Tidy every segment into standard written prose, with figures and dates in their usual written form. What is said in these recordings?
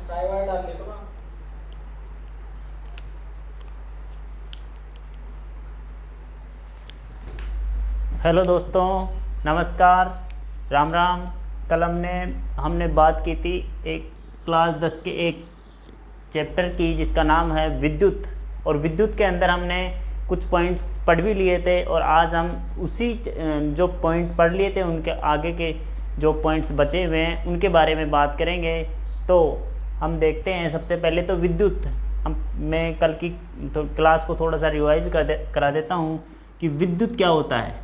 Sai Y डाल ले तो ना। हेलो दोस्तों, नमस्कार, राम राम। कल हमने बात की थी एक क्लास 10 के एक चैप्टर की जिसका नाम है विद्युत। और विद्युत के अंदर हमने कुछ पॉइंट्स पढ़ भी लिए थे और आज हम उसी जो पॉइंट पढ़ लिए थे उनके आगे के जो पॉइंट्स बचे हुए हैं उनके बारे में बात करेंगे। तो हम देखते हैं, सबसे पहले तो विद्युत। मैं कल की तो क्लास को थोड़ा सा रिवाइज करा देता हूँ कि विद्युत क्या होता है।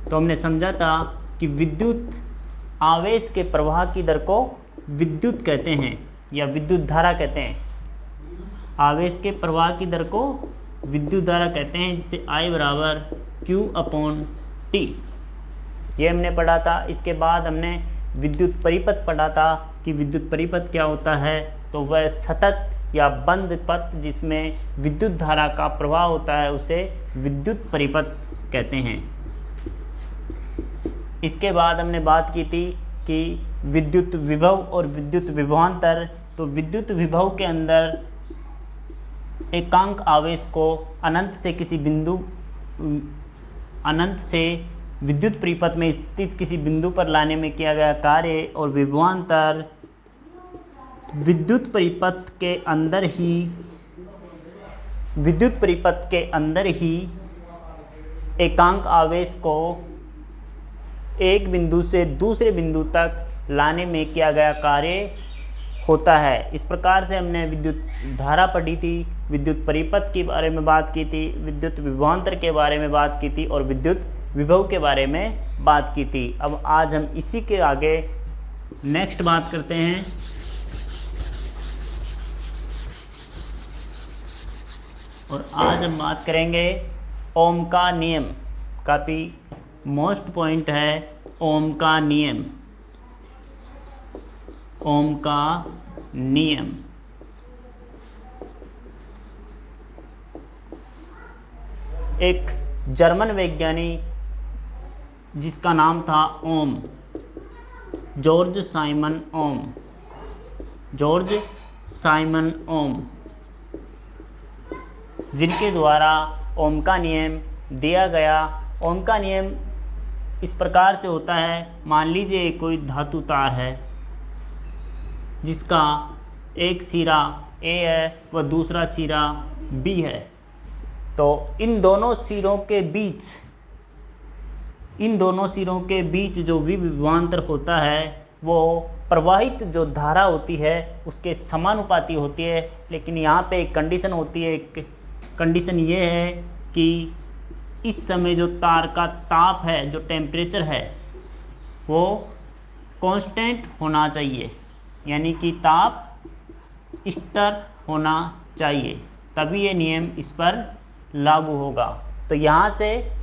तो हमने समझा था कि विद्युत आवेश के प्रवाह की दर को विद्युत कहते हैं या विद्युत धारा कहते हैं। आवेश के प्रवाह की दर को विद्युत धारा कहते हैं, जिसे I बराबर Q/T ये हमने पढ़ा था। इसके बाद हमने विद्युत परिपथ पढ़ा था कि विद्युत परिपथ क्या होता है। तो वह सतत या बंद पथ जिसमें विद्युत धारा का प्रवाह होता है उसे विद्युत परिपथ कहते हैं। इसके बाद हमने बात की थी कि विद्युत विभव और विद्युत विभवांतर। तो विद्युत विभव के अंदर एकांक आवेश को अनंत से विद्युत परिपथ में स्थित किसी बिंदु पर लाने में किया गया कार्य, और विभवांतर विद्युत परिपथ के अंदर ही एकांक आवेश को एक बिंदु से दूसरे बिंदु तक लाने में किया गया कार्य होता है। इस प्रकार से हमने विद्युत धारा पढ़ी थी, विद्युत परिपथ के बारे में बात की थी, विद्युत विभवांतर के बारे में बात की थी और विद्युत विभव के बारे में बात की थी। अब आज हम इसी के आगे नेक्स्ट बात करते हैं। और आज हम बात करेंगे ओम का नियम। काफ़ी मोस्ट पॉइंट है ओम का नियम। ओम का नियम एक जर्मन वैज्ञानिक जिसका नाम था ओम, जॉर्ज साइमन ओम, जिनके द्वारा ओम का नियम दिया गया। ओम का नियम इस प्रकार से होता है, मान लीजिए कोई धातु तार है जिसका एक सिरा A है व दूसरा सिरा B है। तो इन दोनों सिरों के बीच जो विभवांतर होता है वो प्रवाहित जो धारा होती है उसके समानुपाती होती है। लेकिन यहाँ पे एक कंडीशन होती है। एक कंडीशन ये है कि इस समय जो तार का ताप है, जो टेम्परेचर है, वो कांस्टेंट होना चाहिए, यानी कि ताप स्थिर होना चाहिए, तभी ये नियम इस पर लागू होगा। तो यहाँ से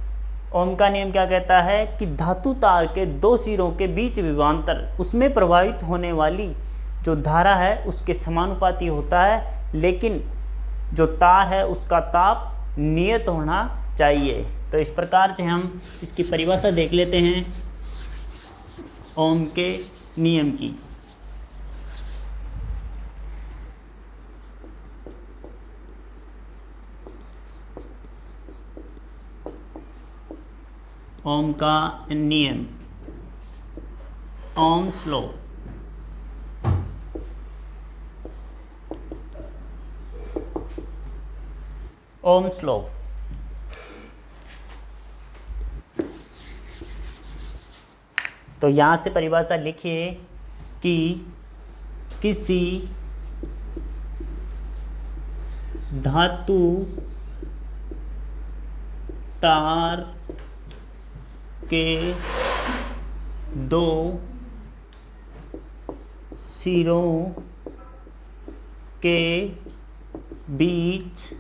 ओम का नियम क्या कहता है कि धातु तार के दो सिरों के बीच विभवांतर, उसमें प्रवाहित होने वाली जो धारा है उसके समानुपाती होता है, लेकिन जो तार है उसका ताप नियत होना चाहिए। तो इस प्रकार से हम इसकी परिभाषा देख लेते हैं ओम के नियम की। ओम का नियम, ओम्स लॉ। ओम्स लॉ तो यहाँ से परिभाषा लिखिए कि किसी धातु तार के दो सिरों के बीच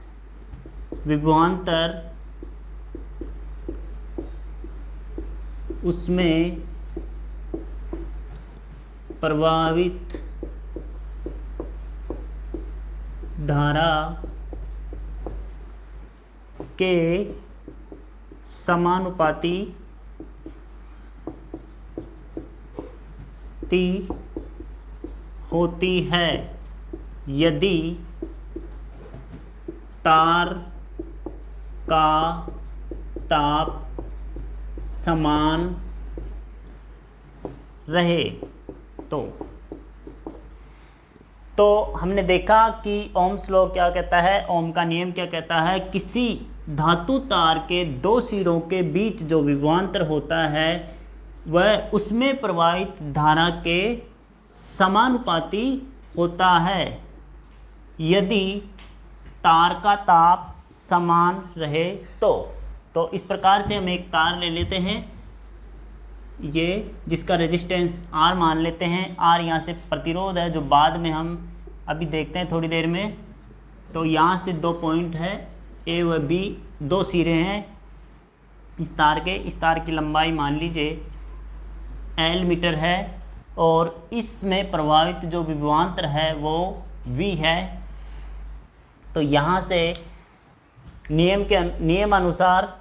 विभवांतर उसमें प्रवाहित धारा के समानुपाती होती है यदि तार का ताप समान रहे। तो हमने देखा कि ओम्स लॉ क्या कहता है, ओम का नियम क्या कहता है, किसी धातु तार के दो सिरों के बीच जो विभवांतर होता है वह उसमें प्रवाहित धारा के समानुपाती होता है यदि तार का ताप समान रहे। तो इस प्रकार से हम एक तार ले लेते हैं, ये जिसका रेजिस्टेंस R मान लेते हैं। R यहाँ से प्रतिरोध है जो बाद में हम अभी देखते हैं थोड़ी देर में। तो यहाँ से दो पॉइंट है A व B, दो सिरे हैं इस तार के। इस तार की लंबाई मान लीजिए L मीटर है और इसमें प्रवाहित जो विभवांतर है वो V है। तो यहाँ से नियमानुसार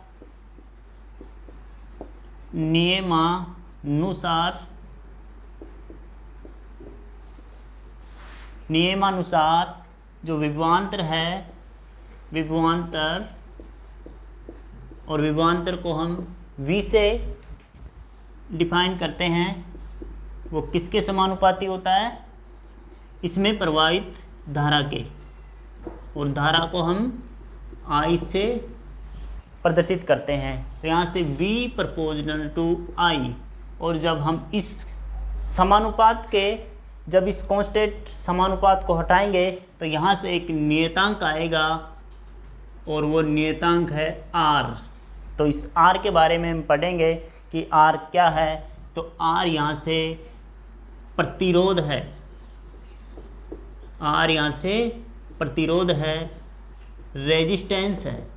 जो विभवांतर है, विभवांतर को हम V से डिफाइन करते हैं, वो किसके समानुपाती होता है, इसमें प्रवाहित धारा के। और धारा को हम I से प्रदर्शित करते हैं। तो यहाँ से V प्रोपोर्शनल टू I। और जब हम इस समानुपात के, जब इस कांस्टेंट समानुपात को हटाएंगे तो यहाँ से एक नियतांक आएगा और वो नियतांक है R। तो इस R के बारे में हम पढ़ेंगे कि R क्या है। तो R यहाँ से प्रतिरोध है, R यहाँ से प्रतिरोध है, रेजिस्टेंस है।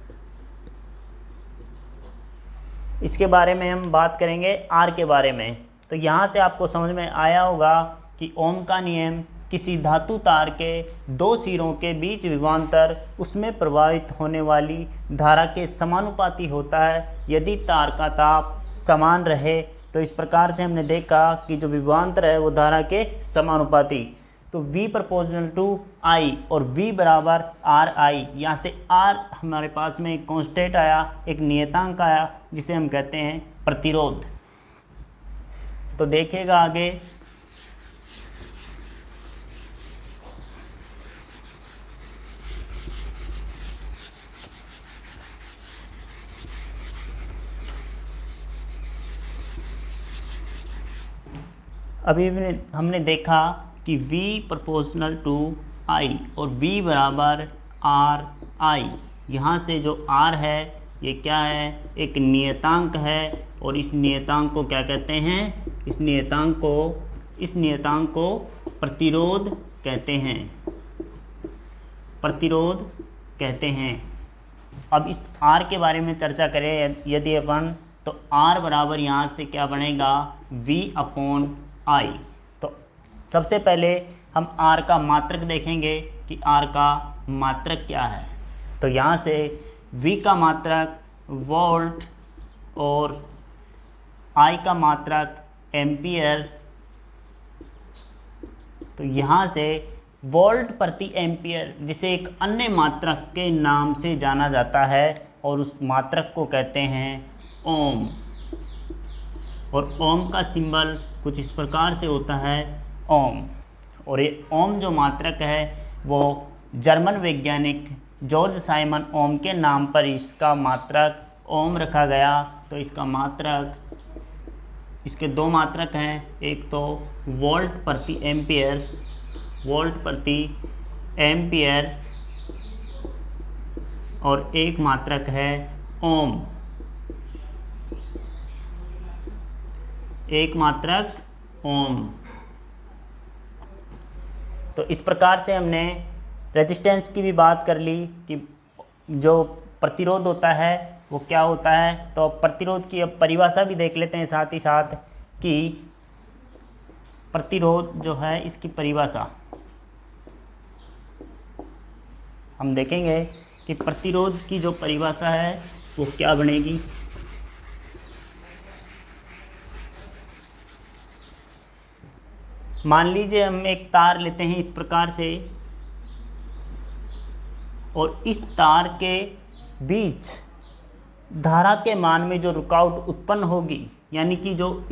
इसके बारे में हम बात करेंगे R के बारे में। तो यहाँ से आपको समझ में आया होगा कि ओम का नियम किसी धातु तार के दो सिरों के बीच विभवांतर उसमें प्रवाहित होने वाली धारा के समानुपाती होता है यदि तार का ताप समान रहे। तो इस प्रकार से हमने देखा कि जो विभवांतर है वो धारा के समानुपाती। तो V प्रोपोर्शनल टू I और V बराबर RI। यहाँ से R हमारे पास में एक कांस्टेंट आया, एक नियतांक आया जिसे हम कहते हैं प्रतिरोध। तो देखिएगा आगे, अभी हमने देखा कि V प्रोपोर्शनल टू I और V बराबर RI। यहाँ से जो R है ये क्या है, एक नियतांक है। और इस नियतांक को क्या कहते हैं, इस नियतांक को प्रतिरोध कहते हैं, प्रतिरोध कहते हैं। अब इस R के बारे में चर्चा करें यदि अपन, तो R बराबर यहाँ से क्या बनेगा, V अपॉन I। तो सबसे पहले हम R का मात्रक देखेंगे कि R का मात्रक क्या है। तो यहाँ से V का मात्रक वोल्ट और I का मात्रक एम्पियर। तो यहाँ से वोल्ट प्रति एम्पियर, जिसे एक अन्य मात्रक के नाम से जाना जाता है, और उस मात्रक को कहते हैं ओम। और ओम का सिंबल कुछ इस प्रकार से होता है, ओम। और ये ओम जो मात्रक है वो जर्मन वैज्ञानिक जॉर्ज साइमन ओम के नाम पर इसका मात्रक ओम रखा गया। तो इसका मात्रक, इसके दो मात्रक हैं, एक तो वोल्ट प्रति एम्पियर, वोल्ट प्रति एम्पियर, और एक मात्रक है ओम, एक मात्रक ओम। तो इस प्रकार से हमने रेजिस्टेंस की भी बात कर ली कि जो प्रतिरोध होता है वो क्या होता है। तो प्रतिरोध की अब परिभाषा भी देख लेते हैं साथ ही साथ कि प्रतिरोध जो है इसकी परिभाषा हम देखेंगे कि प्रतिरोध की जो परिभाषा है वो क्या बनेगी। मान लीजिए हम एक तार लेते हैं इस प्रकार से, और इस तार के बीच धारा के मान में जो रुकावट उत्पन्न होगी, यानी कि जो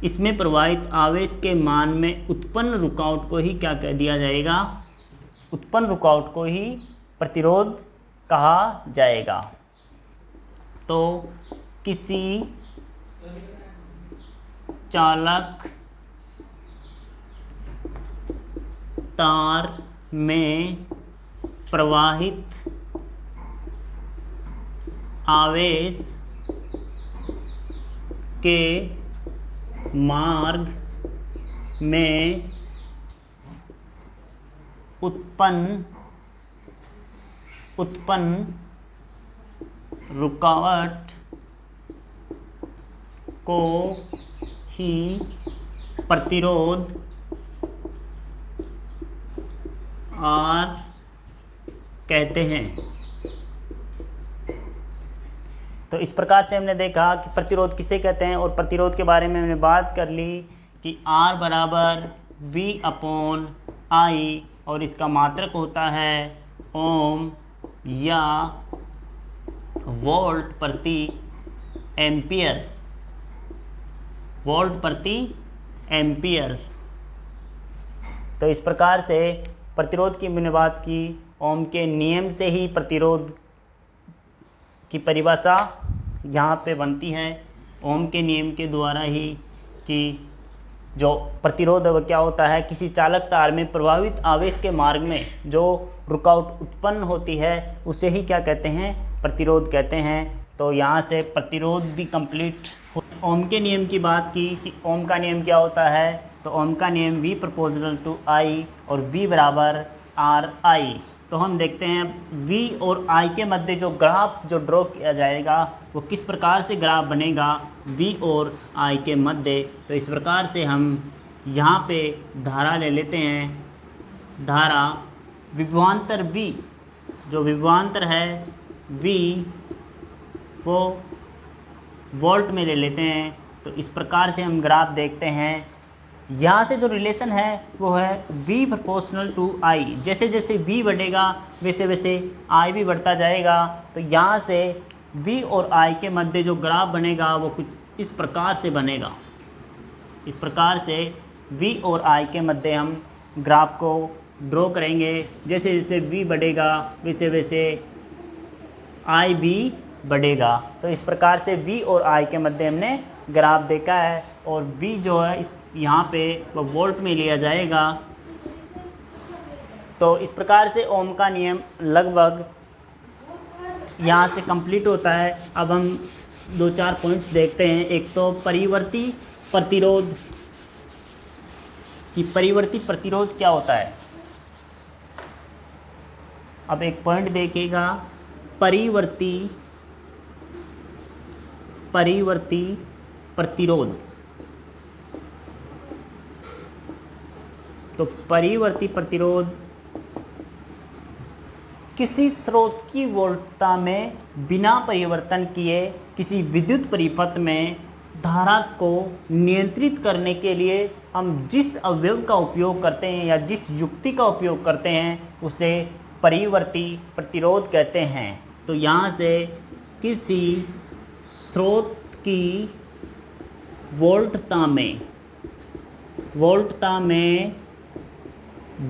इसमें प्रवाहित आवेश के मान में उत्पन्न रुकावट को ही क्या कह दिया जाएगा, उत्पन्न रुकावट को ही प्रतिरोध कहा जाएगा। तो किसी चालक तार में प्रवाहित आवेश के मार्ग में उत्पन्न रुकावट को ही प्रतिरोध R कहते हैं। तो इस प्रकार से हमने देखा कि प्रतिरोध किसे कहते हैं, और प्रतिरोध के बारे में हमने बात कर ली कि R बराबर V/I, और इसका मात्रक होता है ओम या वोल्ट प्रति एम्पियर, वोल्ट प्रति एम्पियर। तो इस प्रकार से प्रतिरोध की मैंने बात की, ओम के नियम से ही प्रतिरोध की परिभाषा यहाँ पे बनती है, ओम के नियम के द्वारा ही, कि जो प्रतिरोध है वह क्या होता है, किसी चालक तार में प्रवाहित आवेश के मार्ग में जो रुकावट उत्पन्न होती है उसे ही क्या कहते हैं, प्रतिरोध कहते हैं। तो यहाँ से प्रतिरोध भी कंप्लीट। ओम के नियम की बात की कि ओम का नियम क्या होता है, तो ओम का नियम V प्रोपोर्शनल टू I और V बराबर RI। तो हम देखते हैं V और I के मध्य जो ग्राफ जो ड्रॉ किया जाएगा वो किस प्रकार से ग्राफ बनेगा V और I के मध्य। तो इस प्रकार से हम यहाँ पे धारा ले लेते हैं, धारा विभवांतर V, जो विभवांतर है V वो वोल्ट में ले लेते हैं। तो इस प्रकार से हम ग्राफ देखते हैं, यहाँ से जो रिलेशन है वो है V प्रोपोर्शनल टू I। जैसे जैसे V बढ़ेगा वैसे वैसे I भी बढ़ता जाएगा। तो यहाँ से V और I के मध्य जो ग्राफ बनेगा वो कुछ इस प्रकार से बनेगा। इस प्रकार से V और I के मध्य हम ग्राफ को ड्रॉ करेंगे। जैसे जैसे V बढ़ेगा वैसे वैसे I भी बढ़ेगा। तो इस प्रकार से V और I के मध्य हमने ग्राफ देखा है, और V जो है इस यहाँ पे वो वोल्ट में लिया जाएगा। तो इस प्रकार से ओम का नियम लगभग यहाँ से कंप्लीट होता है। अब हम दो चार पॉइंट्स देखते हैं। एक तो परिवर्ती प्रतिरोध, कि परिवर्ती प्रतिरोध क्या होता है। अब एक पॉइंट देखिएगा, परिवर्ती प्रतिरोध। तो परिवर्ती प्रतिरोध किसी स्रोत की वोल्टता में बिना परिवर्तन किए किसी विद्युत परिपथ में धारा को नियंत्रित करने के लिए हम जिस अवयव का उपयोग करते हैं या जिस युक्ति का उपयोग करते हैं उसे परिवर्ती प्रतिरोध कहते हैं। तो यहाँ से किसी स्रोत की वोल्टता में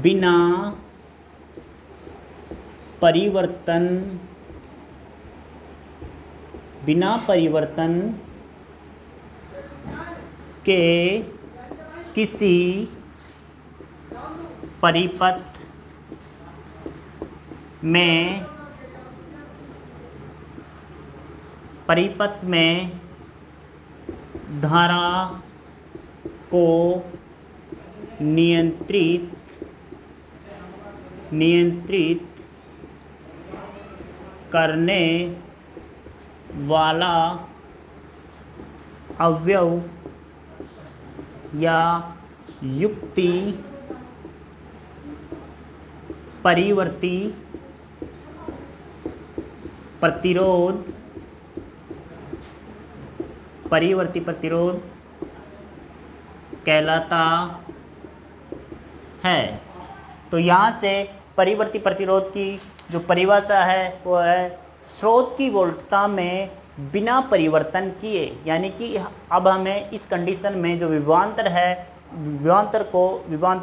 बिना परिवर्तन के किसी परिपथ में धारा को नियंत्रित करने वाला अवयव या युक्ति परिवर्ती प्रतिरोध कहलाता है। तो यहाँ से परिवर्ती प्रतिरोध की जो परिभाषा है वो है स्रोत की वोल्टता में बिना परिवर्तन किए, यानी कि अब हमें इस कंडीशन में जो विभवांतर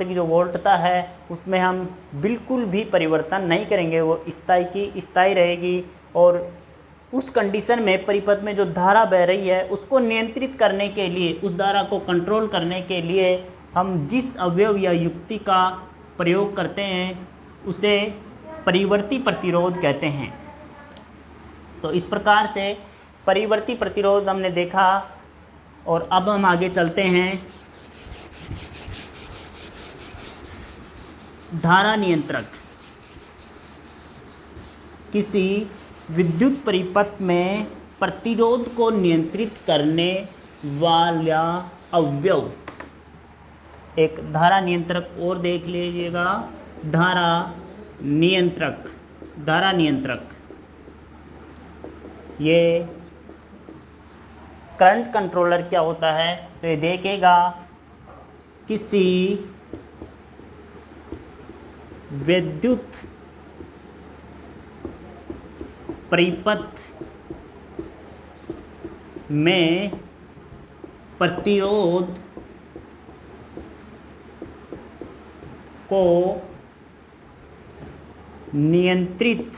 की जो वोल्टता है उसमें हम बिल्कुल भी परिवर्तन नहीं करेंगे, वो स्थायी रहेगी। और उस कंडीशन में परिपथ में जो धारा बह रही है उसको नियंत्रित करने के लिए, उस धारा को कंट्रोल करने के लिए हम जिस अवयव या युक्ति का प्रयोग करते हैं उसे परिवर्ती प्रतिरोध कहते हैं। तो इस प्रकार से परिवर्ती प्रतिरोध हमने देखा। और अब हम आगे चलते हैं धारा नियंत्रक। किसी विद्युत परिपथ में प्रतिरोध को नियंत्रित करने वाला अवयव, एक धारा नियंत्रक और देख लीजिएगा, धारा नियंत्रक ये करंट कंट्रोलर क्या होता है, तो ये देखेगा किसी विद्युत परिपथ में प्रतिरोध को नियंत्रित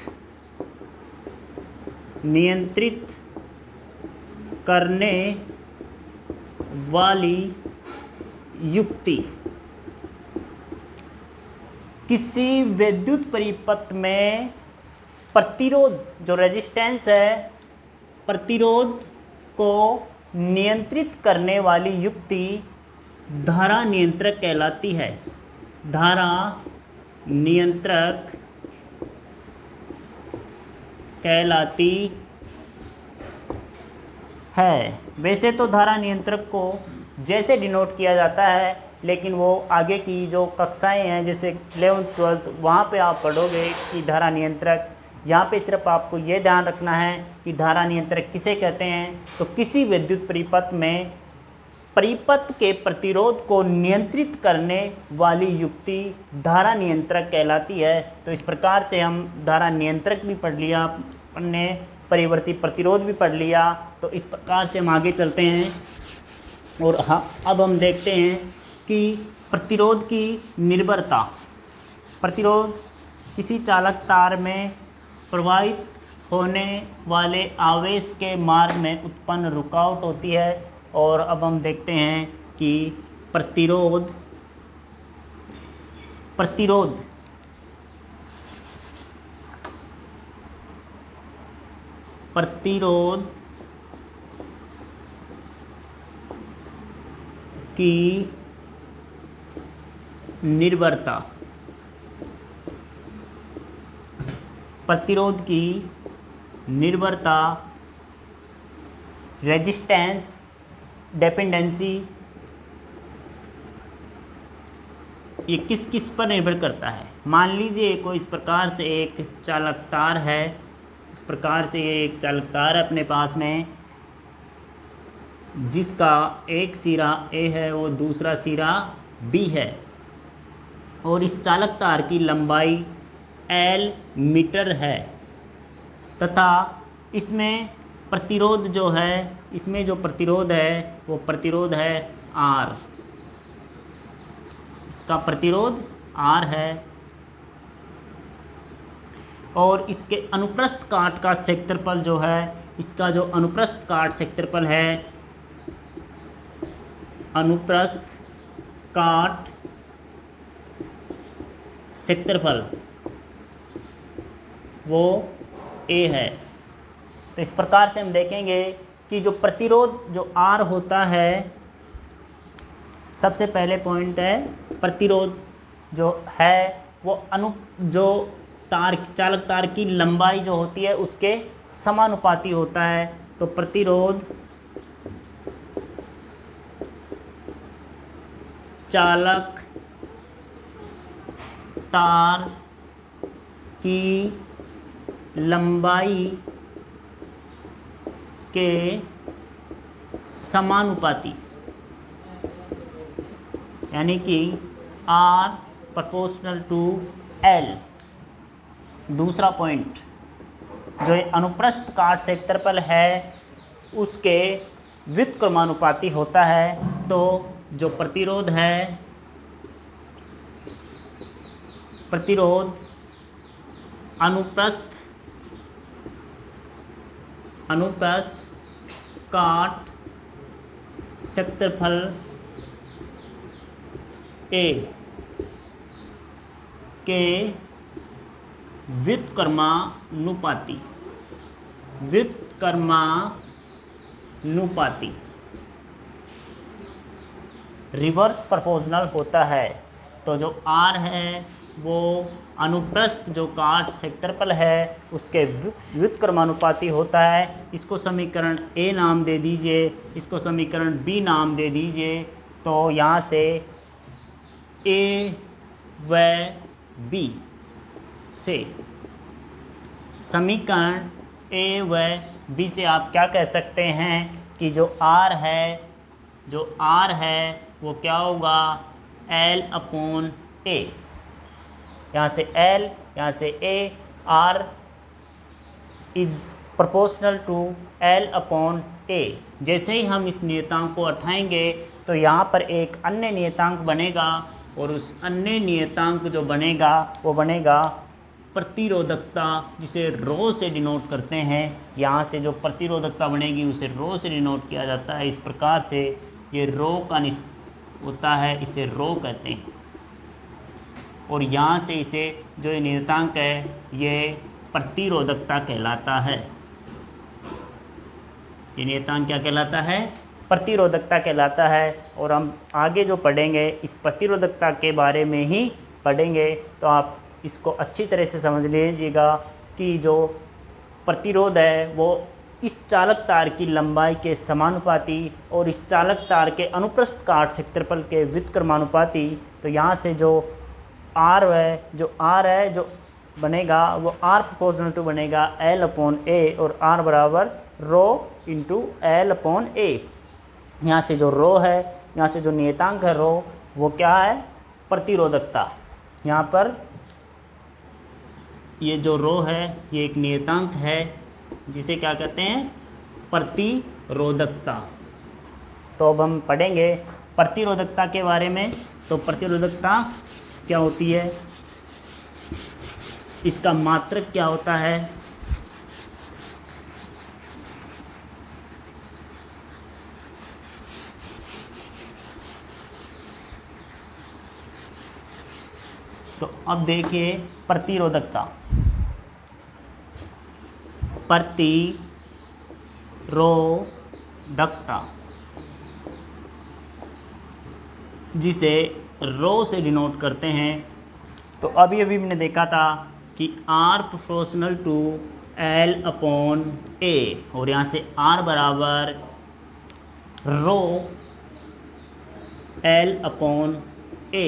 करने वाली युक्ति। किसी विद्युत परिपथ में प्रतिरोध जो रेजिस्टेंस है, प्रतिरोध को नियंत्रित करने वाली युक्ति धारा नियंत्रक कहलाती है। धारा नियंत्रक कहलाती है। वैसे तो धारा नियंत्रक को जैसे डिनोट किया जाता है, लेकिन वो आगे की जो कक्षाएं हैं जैसे 11th 12th वहाँ पे आप पढ़ोगे कि धारा नियंत्रक। यहाँ पे सिर्फ आपको ये ध्यान रखना है कि धारा नियंत्रक किसे कहते हैं, तो किसी विद्युत परिपथ में परिपथ के प्रतिरोध को नियंत्रित करने वाली युक्ति धारा नियंत्रक कहलाती है। तो इस प्रकार से हम धारा नियंत्रक भी पढ़ लिया, हमने परिवर्ती प्रतिरोध भी पढ़ लिया। तो इस प्रकार से हम आगे चलते हैं और अब हम देखते हैं कि प्रतिरोध की निर्भरता। प्रतिरोध किसी चालक तार में प्रवाहित होने वाले आवेश के मार्ग में उत्पन्न रुकावट होती है। और अब हम देखते हैं कि प्रतिरोध की निर्भरता। प्रतिरोध की निर्भरता, रेजिस्टेंस, डिपेंडेंसी, ये किस किस पर निर्भर करता है। मान लीजिए कोई इस प्रकार से एक चालक तार है, इस प्रकार से ये एक चालक तार है अपने पास में, जिसका एक सिरा A है वो दूसरा सिरा B है, और इस चालक तार की लंबाई L मीटर है तथा इसमें प्रतिरोध जो है, इसमें जो प्रतिरोध है वो प्रतिरोध है R। इसका प्रतिरोध R है और इसके अनुप्रस्थ काट का क्षेत्रफल जो है, इसका जो अनुप्रस्थ काट क्षेत्रफल है, अनुप्रस्थ काट क्षेत्रफल वो A है। तो इस प्रकार से हम देखेंगे कि जो प्रतिरोध जो R होता है, सबसे पहले पॉइंट है प्रतिरोध जो है वो जो चालक तार की लंबाई जो होती है उसके समानुपाती होता है। तो प्रतिरोध चालक तार की लंबाई के समानुपाती यानी कि R प्रोपोर्शनल टू L। दूसरा पॉइंट, जो अनुप्रस्थ काट क्षेत्रफल है उसके व्युत्क्रमानुपाती होता है। तो जो प्रतिरोध है, प्रतिरोध अनुप्रस्थ काट क्षेत्रफल A के व्युत्क्रमानुपाती रिवर्स प्रोपोर्शनल होता है। तो जो R है वो अनुप्रस्थ जो काट क्षेत्रफल है उसके व्युत्क्रमानुपाती होता है। इसको समीकरण A नाम दे दीजिए, इसको समीकरण B नाम दे दीजिए। तो यहाँ से A व B से समीकरण A व B से आप क्या कह सकते हैं कि जो R है वो क्या होगा, L अपॉन A। यहाँ से L, यहाँ से A, R is proportional to L upon A। जैसे ही हम इस नियतांक को उठाएंगे तो यहाँ पर एक अन्य नियतांक बनेगा, और उस अन्य नियतांक जो बनेगा वो बनेगा प्रतिरोधकता, जिसे रो से डिनोट करते हैं। यहाँ से जो प्रतिरोधकता बनेगी उसे रो से डिनोट किया जाता है। इस प्रकार से ये रो का होता है, इसे रो कहते हैं। और यहाँ से इसे जो नियतांक है ये प्रतिरोधकता कहलाता है। ये नियतांक क्या कहलाता है, प्रतिरोधकता कहलाता है। और हम आगे जो पढ़ेंगे इस प्रतिरोधकता के बारे में ही पढ़ेंगे, तो आप इसको अच्छी तरह से समझ लीजिएगा कि जो प्रतिरोध है वो इस चालक तार की लंबाई के समानुपाती और इस चालक तार के अनुप्रस्थ काट क्षेत्रफल के व्युत्क्रमानुपाती। तो यहाँ से जो R है जो बनेगा वो R प्रोपोर्शनल टू बनेगा L अपॉन A, और R बराबर rho into L upon A। यहाँ से जो रो है, यहाँ से जो नियतांक है रो, वो क्या है, प्रतिरोधकता। यहाँ पर ये जो रो है ये एक नियतांक है जिसे क्या कहते हैं, प्रतिरोधकता। तो अब हम पढ़ेंगे प्रतिरोधकता के बारे में। तो प्रतिरोधकता क्या होती है, इसका मात्रक क्या होता है, तो अब देखिए प्रतिरोधकता, जिसे रो से डिनोट करते हैं। तो अभी हमने देखा था कि R proportional to L upon A, और यहाँ से R बराबर रो L अपॉन A।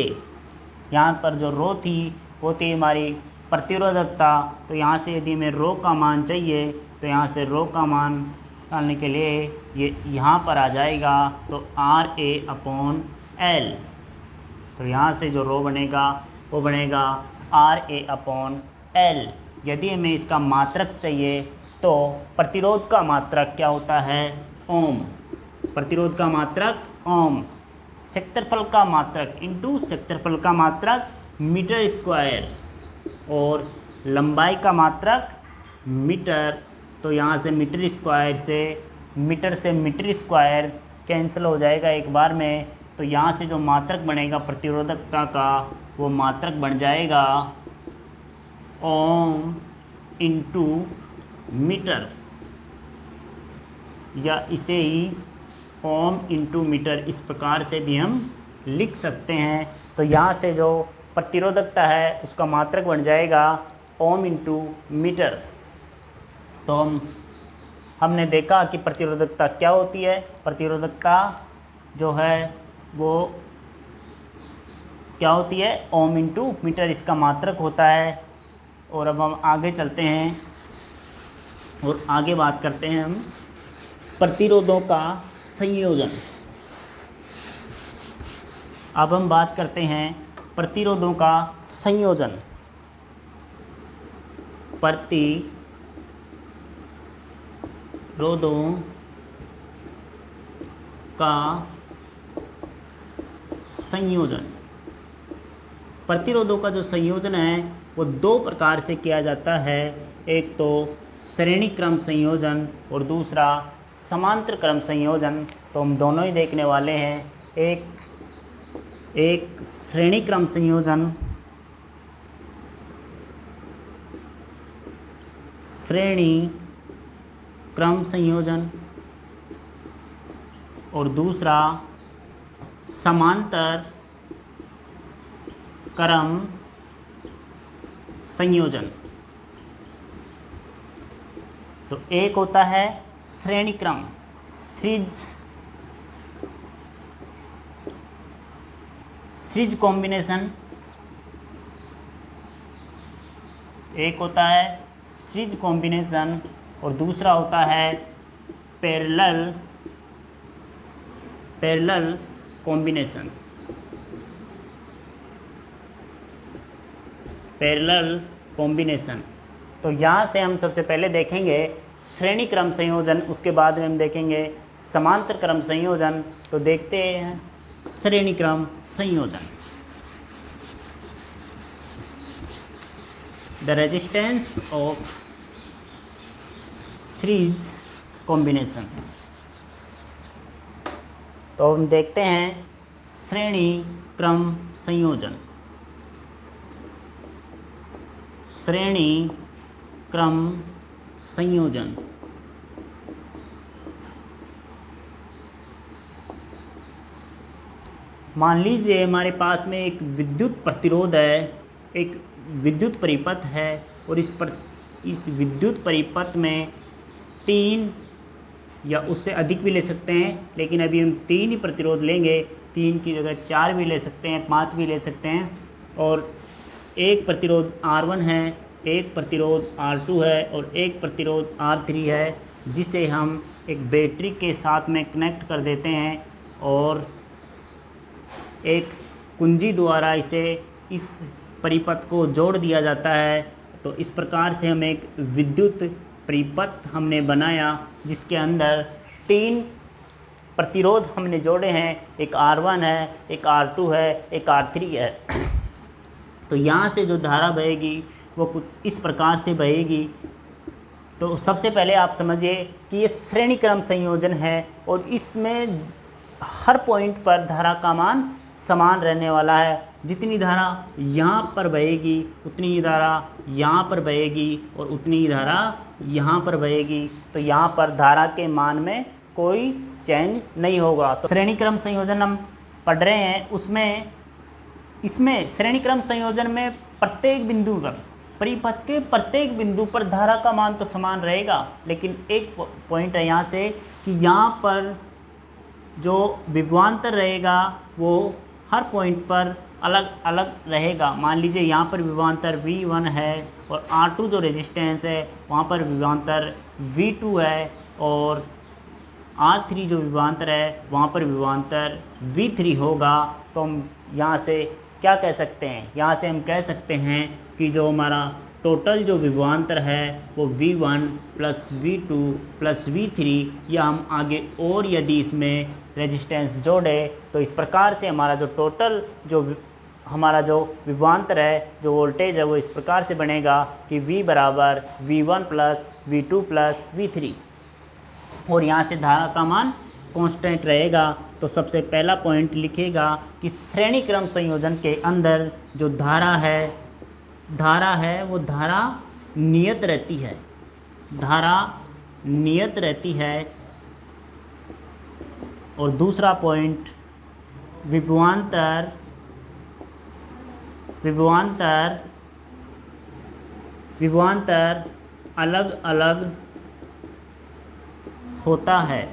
यहाँ पर जो रो थी वो थी हमारी प्रतिरोधकता। तो यहाँ से यदि हमें रो का मान चाहिए तो यहाँ से रो का मान निकालने के लिए ये यहाँ पर आ जाएगा, तो RA अपॉन L। तो यहाँ से जो रो बनेगा वो बनेगा RA अपॉन L। यदि हमें इसका मात्रक चाहिए तो प्रतिरोध का मात्रक क्या होता है, ओम। प्रतिरोध का मात्रक ओम, क्षेत्रफल का मात्रक इंटू क्षेत्रफल का मात्रक मीटर स्क्वायर, और लंबाई का मात्रक मीटर। तो यहाँ से मीटर से मीटर स्क्वायर कैंसिल हो जाएगा एक बार में। तो यहाँ से जो मात्रक बनेगा प्रतिरोधकता का वो मात्रक बन जाएगा ओम इंटू मीटर, या इसे ही ओम इंटू मीटर इस प्रकार से भी हम लिख सकते हैं। तो यहाँ से जो प्रतिरोधकता है उसका मात्रक बन जाएगा ओम इंटू मीटर। तो हमने देखा कि प्रतिरोधकता क्या होती है। प्रतिरोधकता जो है वो क्या होती है, ओम इंटू मीटर इसका मात्रक होता है। और अब हम आगे चलते हैं और आगे बात करते हैं हम प्रतिरोधों का संयोजन। अब हम बात करते हैं प्रतिरोधों का संयोजन। प्रतिरोधों का संयोजन। प्रतिरोधों का जो संयोजन है वो दो प्रकार से किया जाता है, एक तो श्रेणी क्रम संयोजन और दूसरा समांतर क्रम संयोजन। तो हम दोनों ही देखने वाले हैं। एक श्रेणी क्रम संयोजन, और दूसरा समांतर क्रम संयोजन। तो एक होता है श्रेणी क्रम सीरीज कॉम्बिनेशन, एक होता है सीरीज कॉम्बिनेशन और दूसरा होता है पैरेलल कॉम्बिनेशन। Parallel combination. तो यहाँ से हम सबसे पहले देखेंगे श्रेणी क्रम संयोजन, उसके बाद में हम देखेंगे समांतर क्रम संयोजन। तो देखते हैं श्रेणी क्रम संयोजन। The resistance of series combination. तो हम देखते हैं श्रेणी क्रम संयोजन। श्रेणी क्रम संयोजन। मान लीजिए हमारे पास में एक विद्युत प्रतिरोध है, एक विद्युत परिपथ है और इस विद्युत परिपथ में 3 या उससे अधिक भी ले सकते हैं, लेकिन अभी हम 3 ही प्रतिरोध लेंगे। 3 की जगह 4 भी ले सकते हैं, 5 भी ले सकते हैं। और एक प्रतिरोध R1 है, एक प्रतिरोध R2 है और एक प्रतिरोध R3 है, जिसे हम एक बैटरी के साथ में कनेक्ट कर देते हैं और एक कुंजी द्वारा इस परिपथ को जोड़ दिया जाता है। तो इस प्रकार से हम एक विद्युत परिपथ हमने बनाया जिसके अंदर 3 प्रतिरोध हमने जोड़े हैं, एक R1 है, एक R2 है, एक R3 है। तो यहाँ से जो धारा बहेगी वो कुछ इस प्रकार से बहेगी। तो सबसे पहले आप समझिए कि ये श्रेणी क्रम संयोजन है और इसमें हर पॉइंट पर धारा का मान समान रहने वाला है। जितनी धारा यहाँ पर बहेगी उतनी ही धारा यहाँ पर बहेगी और उतनी ही धारा यहाँ पर बहेगी। तो यहाँ पर धारा के मान में कोई चेंज नहीं होगा। तो श्रेणी क्रम संयोजन हम पढ़ रहे हैं, इसमें श्रेणी क्रम संयोजन में प्रत्येक बिंदु पर, परिपथ के प्रत्येक बिंदु पर धारा का मान तो समान रहेगा, लेकिन एक पॉइंट है यहाँ से कि यहाँ पर जो विभवांतर रहेगा वो हर पॉइंट पर अलग अलग रहेगा। मान लीजिए यहाँ पर विभवांतर V1 है और R2 जो रेजिस्टेंस है वहाँ पर विभवांतर V2 है और R3 जो विभवांतर है वहाँ पर विभवांतर V3 होगा। तो हम यहाँ से क्या कह सकते हैं? यहाँ से हम कह सकते हैं कि जो हमारा टोटल जो विभवांतर है वो V1 plus V2 plus V3, या हम आगे और यदि इसमें रेजिस्टेंस जोड़े तो इस प्रकार से हमारा जो टोटल हमारा जो विभवांतर है, जो वोल्टेज है, वो इस प्रकार से बनेगा कि V बराबर V1 plus V2 plus V3 और यहाँ से धारा का मान कांस्टेंट रहेगा। तो सबसे पहला पॉइंट लिखेगा कि श्रेणी क्रम संयोजन के अंदर जो धारा है वो धारा नियत रहती है, धारा नियत रहती है। और दूसरा पॉइंट विभवांतर अलग अलग होता है।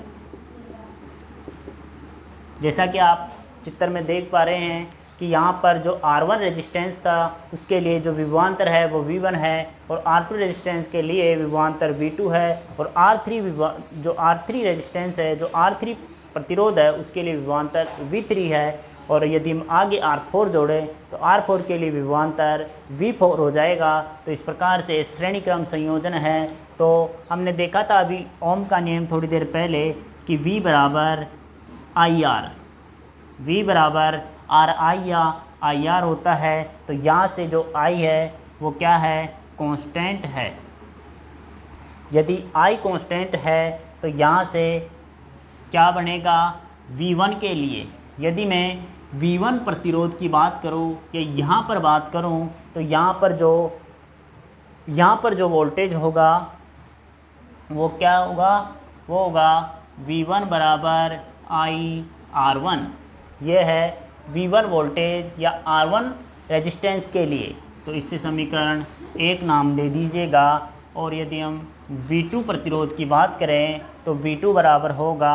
जैसा कि आप चित्र में देख पा रहे हैं कि यहाँ पर जो R1 रेजिस्टेंस था उसके लिए जो विभवांतर है वो V1 है और R2 रेजिस्टेंस के लिए विभवांतर V2 है और R3 रेजिस्टेंस है, जो R3 प्रतिरोध है उसके लिए विभवांतर V3 है। और यदि हम आगे R4 जोड़ें तो R4 के लिए विभवांतर V4 हो जाएगा। तो इस प्रकार से श्रेणी क्रम संयोजन है। तो हमने देखा था अभी ओम का नियम थोड़ी देर पहले कि V बराबर IR, V बराबर RI या IR होता है। तो यहाँ से जो I है वो क्या है, कांस्टेंट है। यदि I कांस्टेंट है तो यहाँ से क्या बनेगा, V1 के लिए यदि मैं V1 प्रतिरोध की बात करूँ या यहाँ पर बात करूँ तो यहाँ पर जो वोल्टेज होगा वो क्या होगा, वो होगा V1 बराबर IR1। ये है V1 वोल्टेज या R1 रेजिस्टेंस के लिए। तो इससे समीकरण 1 नाम दे दीजिएगा। और यदि हम V2 प्रतिरोध की बात करें तो V2 बराबर होगा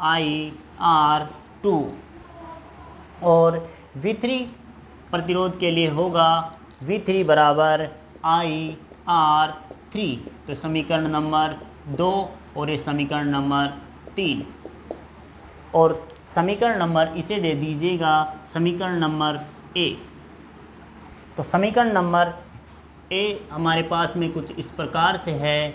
IR2 और V3 प्रतिरोध के लिए होगा V3 बराबर IR3। तो समीकरण नंबर 2 और ये समीकरण नंबर 3 और समीकरण नंबर इसे दे दीजिएगा समीकरण नंबर A। तो समीकरण नंबर A हमारे पास में कुछ इस प्रकार से है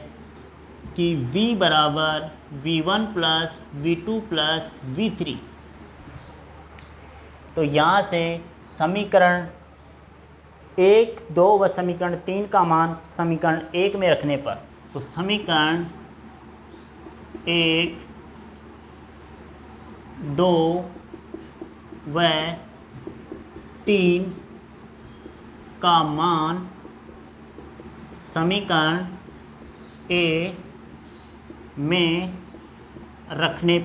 कि V बराबर V1 plus V2 plus V3। तो यहाँ से समीकरण 1, 2 व समीकरण 3 का मान समीकरण 1 में रखने पर, तो समीकरण 1, 2 व 3 का मान समीकरण A में रखने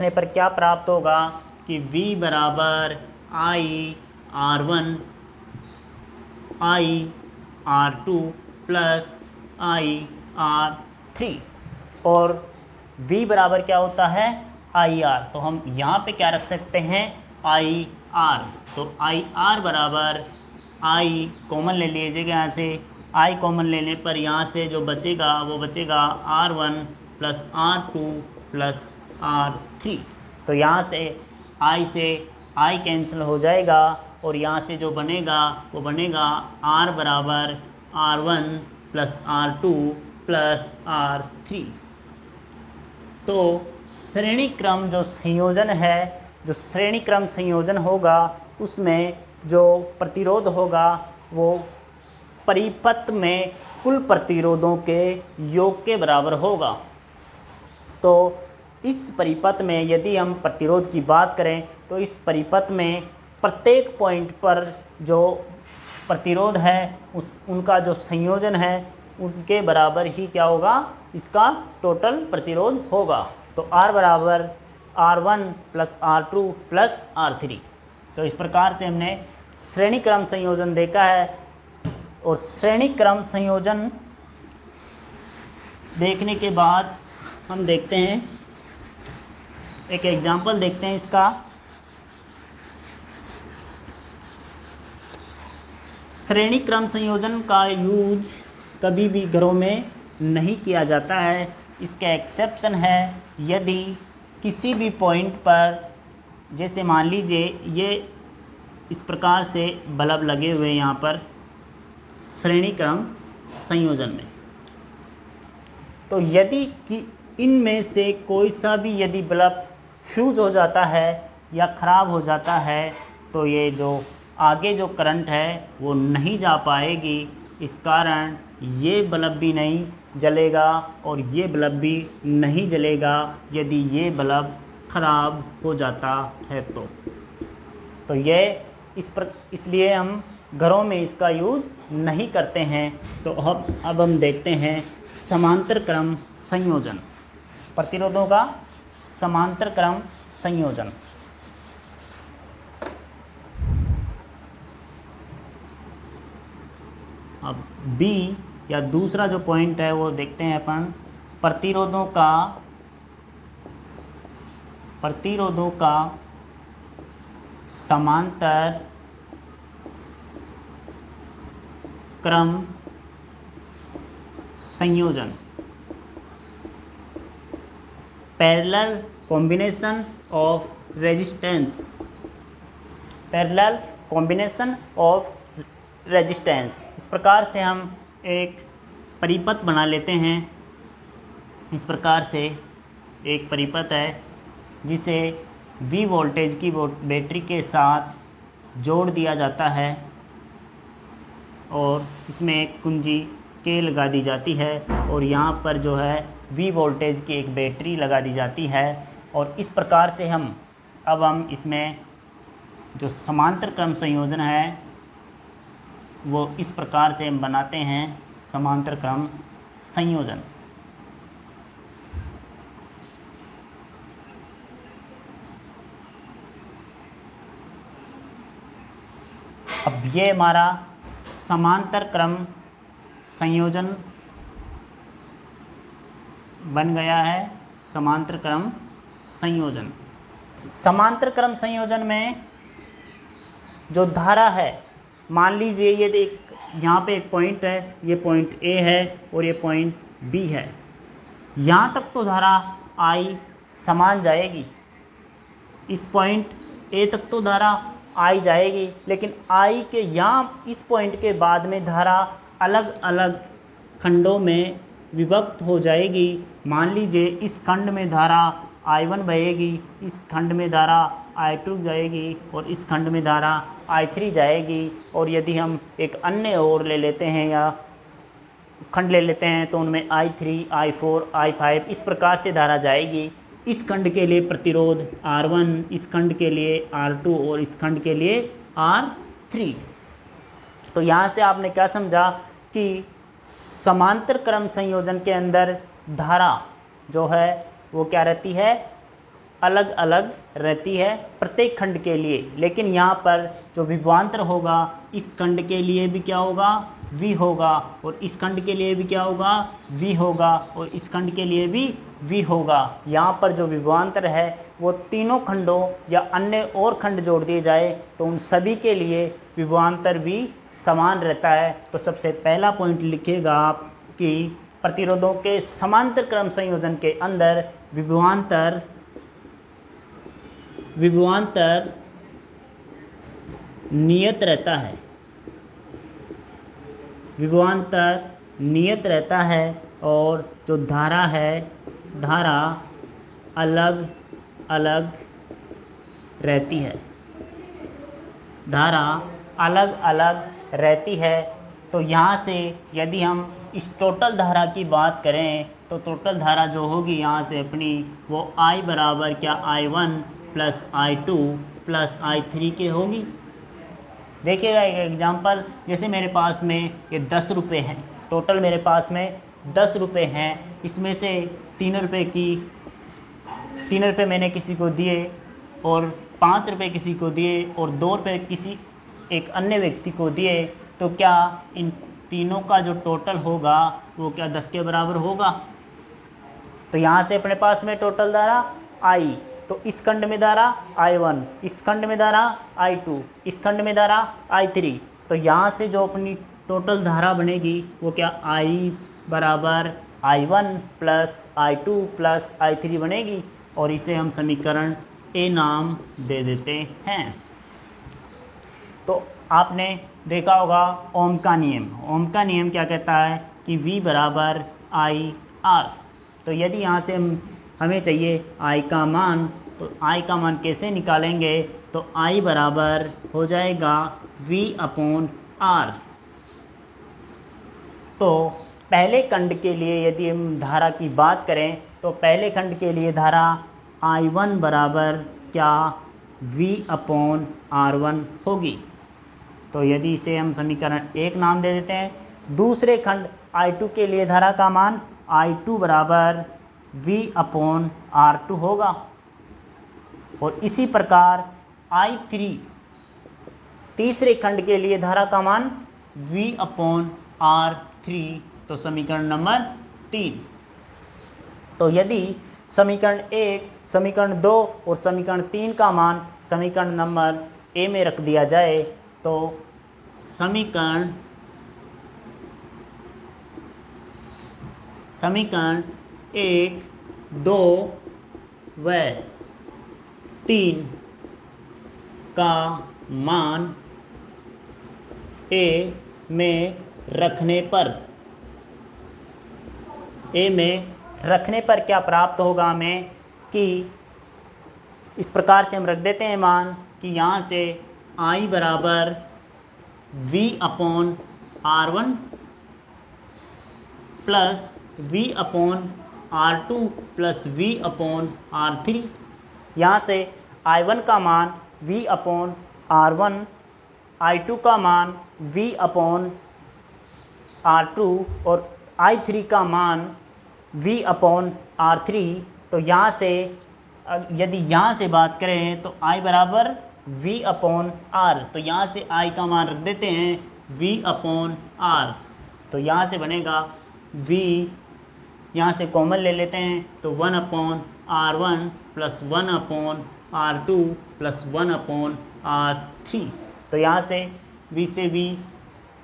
पर क्या प्राप्त होगा कि V बराबर IR1 IR2 प्लस IR3 और V बराबर क्या होता है IR। तो हम यहाँ पे क्या रख सकते हैं IR। तो IR बराबर I कॉमन ले लीजिएगा, यहाँ से I कॉमन लेने पर यहाँ से जो बचेगा वो बचेगा R1 plus R2 plus R3। तो यहाँ से I कैंसिल हो जाएगा और यहाँ से जो बनेगा वो बनेगा R बराबर R1 plus R2 plus R3। तो श्रेणी क्रम जो संयोजन है, जो श्रेणी क्रम संयोजन होगा उसमें जो प्रतिरोध होगा वो परिपथ में कुल प्रतिरोधों के योग के बराबर होगा। तो इस परिपथ में यदि हम प्रतिरोध की बात करें तो इस परिपथ में प्रत्येक पॉइंट पर जो प्रतिरोध है उनका जो संयोजन है उनके बराबर ही क्या होगा, इसका टोटल प्रतिरोध होगा। तो R बराबर R1 plus R2 plus R3। तो इस प्रकार से हमने श्रेणी क्रम संयोजन देखा है। और श्रेणी क्रम संयोजन देखने के बाद हम देखते हैं, एक एग्जांपल देखते हैं इसका। श्रेणी क्रम संयोजन का यूज कभी भी घरों में नहीं किया जाता है। इसका एक्सेप्शन है यदि किसी भी पॉइंट पर, जैसे मान लीजिए ये इस प्रकार से बल्ब लगे हुए यहाँ पर श्रेणी क्रम संयोजन में, तो यदि कि इनमें से कोई सा भी यदि बल्ब फ्यूज हो जाता है या ख़राब हो जाता है तो ये जो आगे जो करंट है वो नहीं जा पाएगी। इस कारण ये बल्ब भी नहीं जलेगा और ये बल्ब भी नहीं जलेगा यदि ये बल्ब ख़राब हो जाता है तो ये इसलिए हम घरों में इसका यूज़ नहीं करते हैं। तो अब हम देखते हैं समांतर क्रम संयोजन, प्रतिरोधों का समांतर क्रम संयोजन। अब B या दूसरा जो पॉइंट है वो देखते हैं अपन, प्रतिरोधों का समांतर क्रम संयोजन। Parallel combination of resistance, parallel combination of resistance. इस प्रकार से हम एक परिपथ बना लेते हैं। इस प्रकार से एक परिपथ है जिसे V वोल्टेज की बैटरी के साथ जोड़ दिया जाता है और इसमें एक कुंजी K लगा दी जाती है और यहाँ पर जो है V वोल्टेज की एक बैटरी लगा दी जाती है। और इस प्रकार से हम इसमें जो समांतर क्रम संयोजन है वो इस प्रकार से हम बनाते हैं, समांतर क्रम संयोजन। अब ये हमारा समांतर क्रम संयोजन बन गया है। समांतर क्रम संयोजन, समांतर क्रम संयोजन में जो धारा है, मान लीजिए ये एक यहाँ पे एक पॉइंट है, ये पॉइंट A है और ये पॉइंट B है। यहाँ तक तो धारा I समान जाएगी, इस पॉइंट A तक तो धारा I जाएगी, लेकिन I के यहाँ इस पॉइंट के बाद में धारा अलग अलग खंडों में विभक्त हो जाएगी। मान लीजिए इस खंड में धारा I1 बहेगी, इस खंड में धारा I2 जाएगी और इस खंड में धारा I3 जाएगी। और यदि हम एक अन्य और ले लेते हैं या खंड ले लेते हैं तो उनमें I3, I4, I5 इस प्रकार से धारा जाएगी। इस खंड के लिए प्रतिरोध R1, इस खंड के लिए R2 और इस खंड के लिए R3। तो यहाँ से आपने क्या समझा कि समांतर क्रम संयोजन के अंदर धारा जो है वो क्या रहती है, अलग अलग रहती है प्रत्येक खंड के लिए। लेकिन यहाँ पर जो विभवांतर होगा इस खंड के लिए भी क्या होगा, V होगा, और इस खंड के लिए भी क्या होगा, V होगा, और इस खंड के लिए भी V होगा। यहाँ पर जो विभवांतर है वो तीनों खंडों या अन्य और खंड जोड़ दिए जाए तो उन सभी के लिए विभवांतर V समान रहता है। तो सबसे पहला पॉइंट लिखिएगा आप कि प्रतिरोधों के समांतर क्रम संयोजन के अंदर विभवांतर नियत रहता है, विभवांतर नियत रहता है और जो धारा है, धारा अलग अलग रहती है, धारा अलग अलग रहती है। तो यहाँ से यदि हम इस टोटल धारा की बात करें तो टोटल धारा जो होगी यहाँ से अपनी वो I बराबर क्या I1 plus I2 plus I3 के होगी। देखिएगा एक एग्जांपल, जैसे मेरे पास में ये 10 रुपये हैं, टोटल मेरे पास में 10 रुपये हैं, इसमें से 3 रुपये मैंने किसी को दिए और 5 रुपये किसी को दिए और 2 रुपये किसी एक अन्य व्यक्ति को दिए। तो क्या इन तीनों का जो टोटल होगा वो क्या 10 के बराबर होगा। तो यहाँ से अपने पास में टोटल धारा I, तो इस खंड में धारा I1, इस खंड में धारा I2, इस खंड में धारा I3। तो यहाँ से जो अपनी टोटल धारा बनेगी वो क्या I बराबर I1 plus I2 plus I3 बनेगी और इसे हम समीकरण A नाम दे देते हैं। तो आपने देखा होगा ओम का नियम, ओम का नियम क्या कहता है कि V बराबर I R। तो यदि यहाँ से हमें चाहिए I का मान, तो I का मान कैसे निकालेंगे, तो I बराबर हो जाएगा V अपॉन R। तो पहले खंड के लिए यदि हम धारा की बात करें तो पहले खंड के लिए धारा I1 बराबर क्या V अपॉन R1 होगी। तो यदि इसे हम समीकरण 1 नाम दे देते हैं। दूसरे खंड I2 के लिए धारा का मान I2 बराबर V अपॉन R2 होगा और इसी प्रकार I3 तीसरे खंड के लिए धारा का मान V अपॉन R3। तो समीकरण नंबर 3। तो यदि समीकरण 1, समीकरण 2 और समीकरण 3 का मान समीकरण नंबर A में रख दिया जाए तो समीकरण 1, 2 व 3 का मान ए में रखने पर क्या प्राप्त होगा हमें कि इस प्रकार से हम रख देते हैं मान कि यहाँ से I बराबर V/R1 plus V/R2 plus V/R3। यहाँ से I1 का मान V/R1, I2 का मान V/R2 और I3 का मान V/R3। तो यहाँ से यदि यहाँ से बात करें तो I बराबर V/R, तो यहाँ से I का मान रख देते हैं V/R। तो यहाँ से बनेगा V, यहाँ से कॉमन ले लेते हैं तो 1/R1 plus 1/R2 plus 1/R3। तो यहाँ से V से V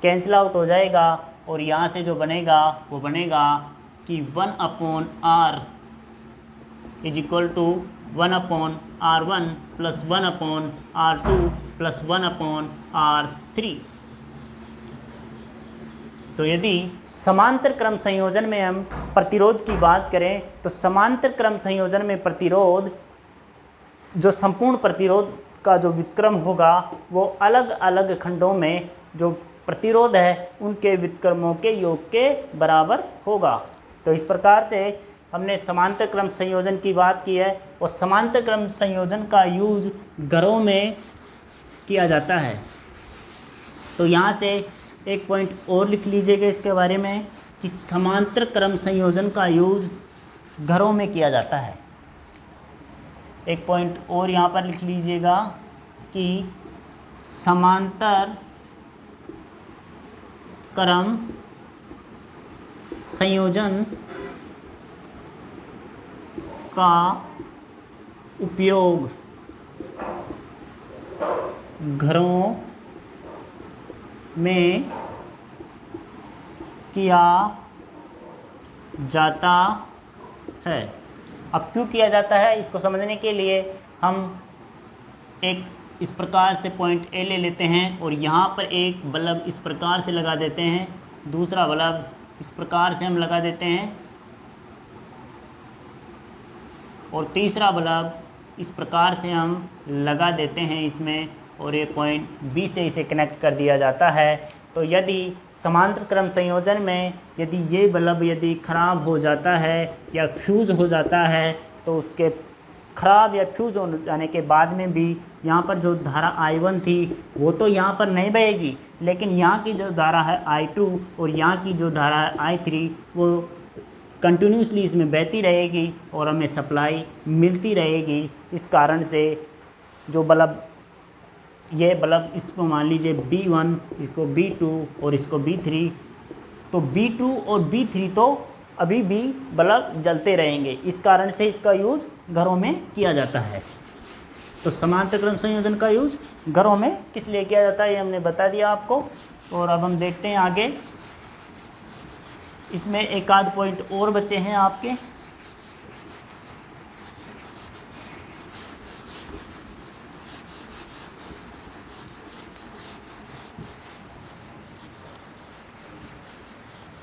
कैंसिल आउट हो जाएगा और यहाँ से जो बनेगा वो बनेगा कि 1/R is equal to 1/R1 plus 1/R2 plus 1/R3। तो यदि समांतर क्रम संयोजन में हम प्रतिरोध की बात करें तो समांतर क्रम संयोजन में प्रतिरोध, जो संपूर्ण प्रतिरोध का जो व्युत्क्रम होगा वो अलग अलग खंडों में जो प्रतिरोध है उनके व्युत्क्रमों के योग के बराबर होगा। तो इस प्रकार से हमने समांतर क्रम संयोजन की बात की है और समांतर क्रम संयोजन का यूज घरों में किया जाता है। तो यहाँ से एक पॉइंट और लिख लीजिएगा इसके बारे में कि समांतर क्रम संयोजन का यूज घरों में किया जाता है। एक पॉइंट और यहाँ पर लिख लीजिएगा कि समांतर क्रम संयोजन का उपयोग घरों में किया जाता है। अब क्यों किया जाता है, इसको समझने के लिए हम एक इस प्रकार से पॉइंट ए ले लेते हैं और यहाँ पर एक बल्ब इस प्रकार से लगा देते हैं, दूसरा बल्ब इस प्रकार से हम लगा देते हैं और तीसरा बल्ब इस प्रकार से हम लगा देते हैं इसमें और ये पॉइंट बी से इसे कनेक्ट कर दिया जाता है। तो यदि समांतर क्रम संयोजन में यदि ये बल्ब यदि ख़राब हो जाता है या फ्यूज़ हो जाता है तो उसके ख़राब या फ्यूज़ हो जाने के बाद में भी यहाँ पर जो धारा I1 थी वो तो यहाँ पर नहीं बहेगी, लेकिन यहाँ की जो धारा है I2 और यहाँ की जो धारा है I3 वो कंटिन्यूसली इसमें बहती रहेगी और हमें सप्लाई मिलती रहेगी। इस कारण से जो बल्ब, ये बल्ब इसको मान लीजिए B1, इसको B2 और इसको B3, तो B2 और B3 तो अभी भी बल्ब जलते रहेंगे। इस कारण से इसका यूज घरों में किया जाता है। तो समांतर क्रम संयोजन का यूज घरों में किस लिए किया जाता है ये हमने बता दिया आपको। और अब हम देखते हैं आगे, इसमें एक आध पॉइंट और बचे हैं आपके।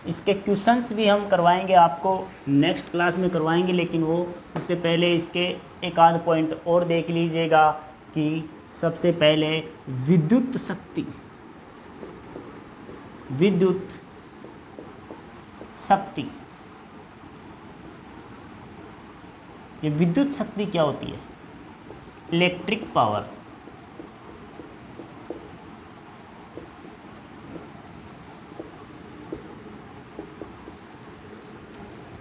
इसके क्वेश्चंस भी हम करवाएंगे आपको, नेक्स्ट क्लास में करवाएंगे, लेकिन वो उससे पहले इसके एक आध पॉइंट और देख लीजिएगा कि सबसे पहले विद्युत शक्ति ये विद्युत शक्ति क्या होती है? Electric power.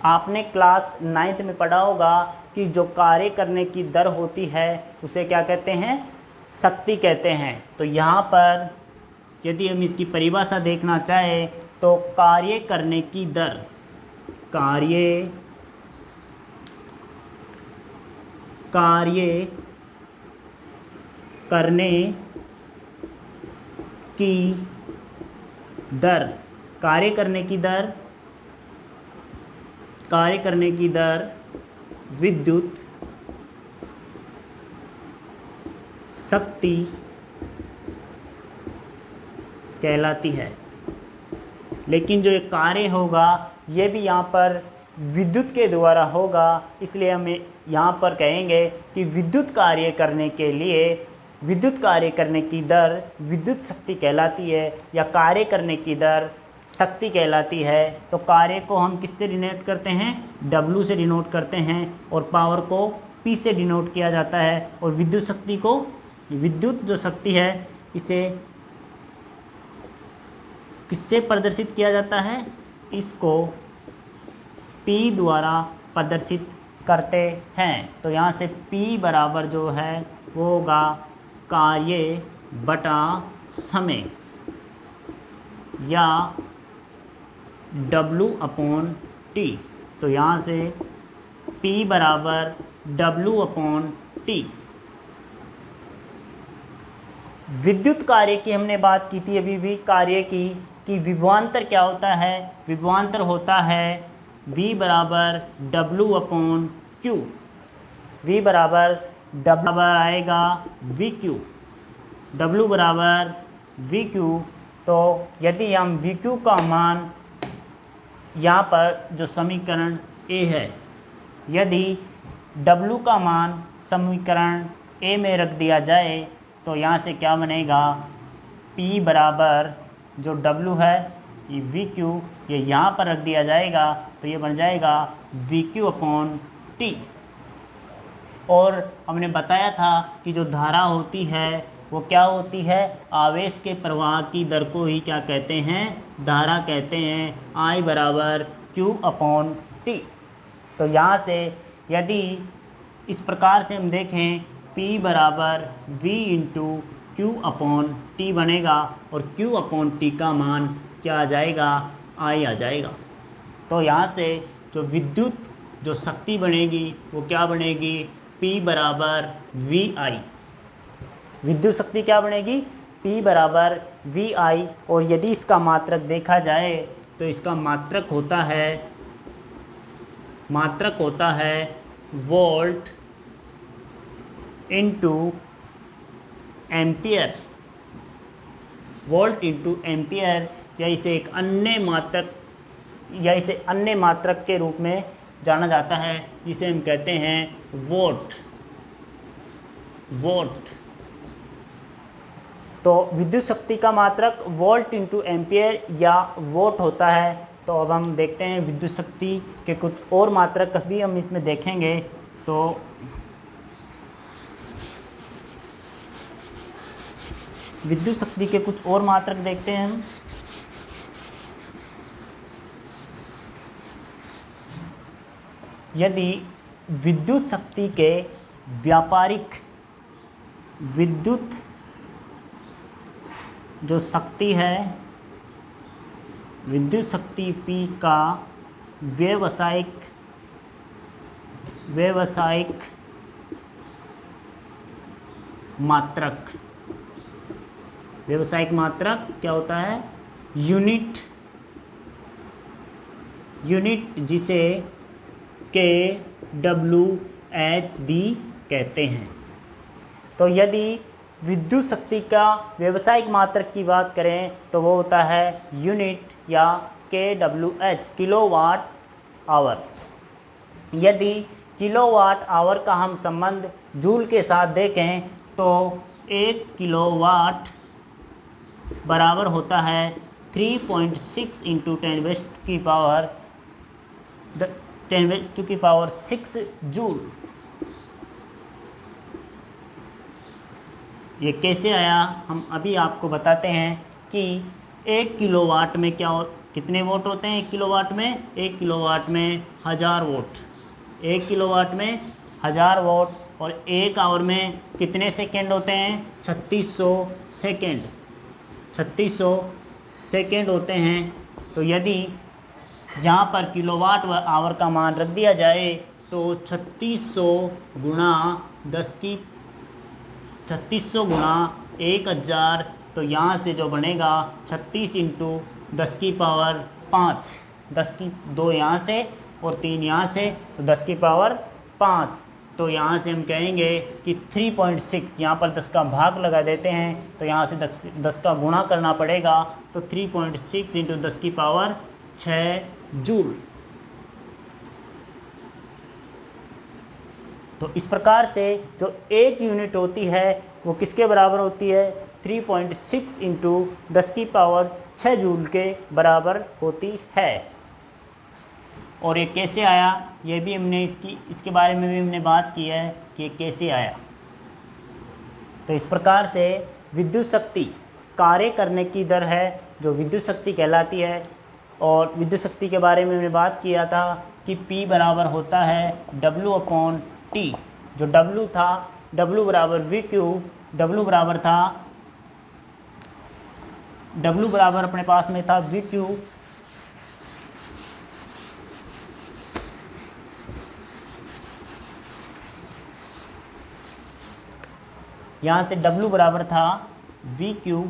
आपने क्लास 9th में पढ़ा होगा कि जो कार्य करने की दर होती है उसे क्या कहते हैं? शक्ति कहते हैं। तो यहाँ पर यदि हम इसकी परिभाषा देखना चाहें तो कार्य करने की दर, कार्य करने की दर, कार्य करने की दर विद्युत शक्ति कहलाती है। लेकिन जो ये कार्य होगा ये भी यहाँ पर विद्युत के द्वारा होगा, इसलिए हम यहाँ पर कहेंगे कि विद्युत कार्य करने के लिए विद्युत कार्य करने की दर विद्युत शक्ति कहलाती है, या कार्य करने की दर शक्ति कहलाती है। तो कार्य को हम किससे डिनोट करते हैं? W से डिनोट करते हैं, और पावर को P से डिनोट किया जाता है, और विद्युत शक्ति को, विद्युत जो शक्ति है इसे किससे प्रदर्शित किया जाता है? इसको P द्वारा प्रदर्शित करते हैं। तो यहाँ से P बराबर जो है वो होगा कार्य बटा समय, या W/T। तो यहाँ से P बराबर W/T। विद्युत कार्य की हमने बात की थी अभी भी, कार्य की कि विभवांतर क्या होता है? विभवांतर होता है V बराबर W/Q। V बराबर W आएगा VQ, W बराबर VQ। तो यदि हम VQ का मान, यहाँ पर जो समीकरण A है, यदि W का मान समीकरण A में रख दिया जाए तो यहाँ से क्या बनेगा? P बराबर जो W है ये VQ, ये यहाँ पर रख दिया जाएगा तो ये बन जाएगा VQ/T। और हमने बताया था कि जो धारा होती है वो क्या होती है? आवेश के प्रवाह की दर को ही क्या कहते हैं? धारा कहते हैं। I बराबर Q/T। तो यहाँ से यदि इस प्रकार से हम देखें, P बराबर V/Q/T बनेगा, और Q/T का मान क्या आ जाएगा? I आ जाएगा। तो यहाँ से जो विद्युत जो शक्ति बनेगी वो क्या बनेगी? P बराबर VI। विद्युत शक्ति क्या बनेगी? P बराबर VI। और यदि इसका मात्रक देखा जाए तो इसका मात्रक होता है volt into ampere. Volt into ampere, या इसे एक अन्य मात्रक के रूप में जाना जाता है, जिसे हम कहते हैं वोट। तो विद्युत शक्ति का मात्रक वोल्ट इंटू एम्पियर या वोट होता है। तो अब हम देखते हैं विद्युत शक्ति के कुछ और मात्रक भी हम इसमें देखेंगे। तो विद्युत शक्ति के कुछ और मात्रक देखते हैं हम। यदि विद्युत शक्ति के व्यापारिक विद्युत जो शक्ति है, विद्युत शक्ति P का व्यावसायिक मात्रक क्या होता है? यूनिट, जिसे kWh भी कहते हैं। तो यदि विद्युत शक्ति का व्यावसायिक मात्रक की बात करें तो वो होता है यूनिट, या kWh, किलोवाट आवर। यदि किलोवाट आवर का हम संबंध जूल के साथ देखें तो 1 किलोवाट बराबर होता है 3.6 इंटू 10⁻⁶ जूल। ये कैसे आया हम अभी आपको बताते हैं कि 1 किलोवाट में कितने वोट होते हैं? 1 किलोवाट में 1000 वोट। 1 किलोवाट में 1000 वोट, और 1 आवर में कितने सेकंड होते हैं? 3600 सेकंड। 3600 सेकंड होते हैं। तो यदि यहाँ पर किलोवाट व आवर का मान रख दिया जाए तो 3600 गुणा 1000, तो यहाँ से जो बनेगा 36 इंटू 10⁵ 10 की 2 यहाँ से और 3 यहाँ से, तो 10⁵ तो यहाँ से हम कहेंगे कि 3.6, यहाँ पर 10 का भाग लगा देते हैं तो यहाँ से 10 का गुणा करना पड़ेगा, तो 3.6 इंटू 10 की पावर 6 जूल। तो इस प्रकार से जो एक यूनिट होती है वो किसके बराबर होती है, 3.6 इंटू 10 की पावर 6 जूल के बराबर होती है। और ये कैसे आया, ये भी हमने इसके बारे में भी हमने बात की है कि ये कैसे आया। तो इस प्रकार से विद्युत शक्ति कार्य करने की दर है जो विद्युत शक्ति कहलाती है। और विद्युत शक्ति के बारे में हमने बात किया था कि P बराबर होता है W/T। जो W था, W बराबर VQ, W बराबर था, W बराबर अपने पास में था VQ यहाँ से W बराबर था VQ,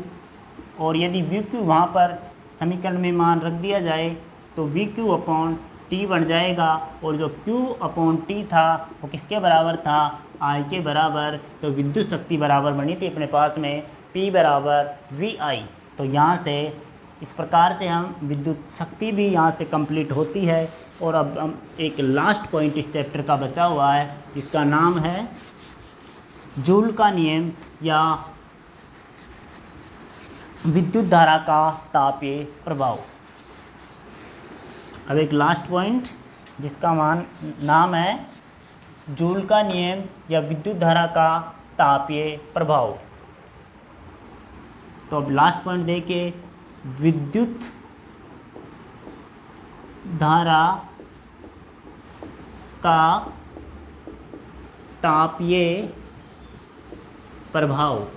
और यदि VQ वहाँ पर समीकरण में मान रख दिया जाए तो VQ/T बन जाएगा। और जो Q/T था वो किसके बराबर था, I के बराबर। तो विद्युत शक्ति बराबर बनी थी अपने पास में P बराबर VI। तो यहाँ से इस प्रकार से हम विद्युत शक्ति भी यहाँ से कंप्लीट होती है। और अब हम एक लास्ट पॉइंट इस चैप्टर का बचा हुआ है जिसका नाम है जूल का नियम या विद्युत धारा का तापीय प्रभाव। अब एक लास्ट पॉइंट जिसका नाम है जूल का नियम या विद्युत धारा का तापीय प्रभाव। तो अब लास्ट पॉइंट देखिए, विद्युत धारा का तापीय प्रभाव।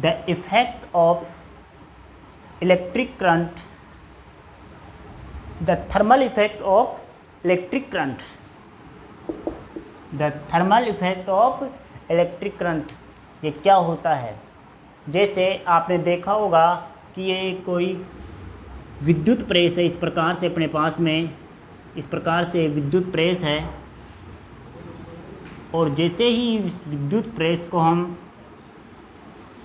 The effect of electric current, the thermal effect of electric current, the thermal effect of electric current, ये क्या होता है। जैसे आपने देखा होगा कि ये कोई विद्युत प्रेस है, इस प्रकार से अपने पास में इस प्रकार से विद्युत प्रेस है, और जैसे ही इस विद्युत प्रेस को हम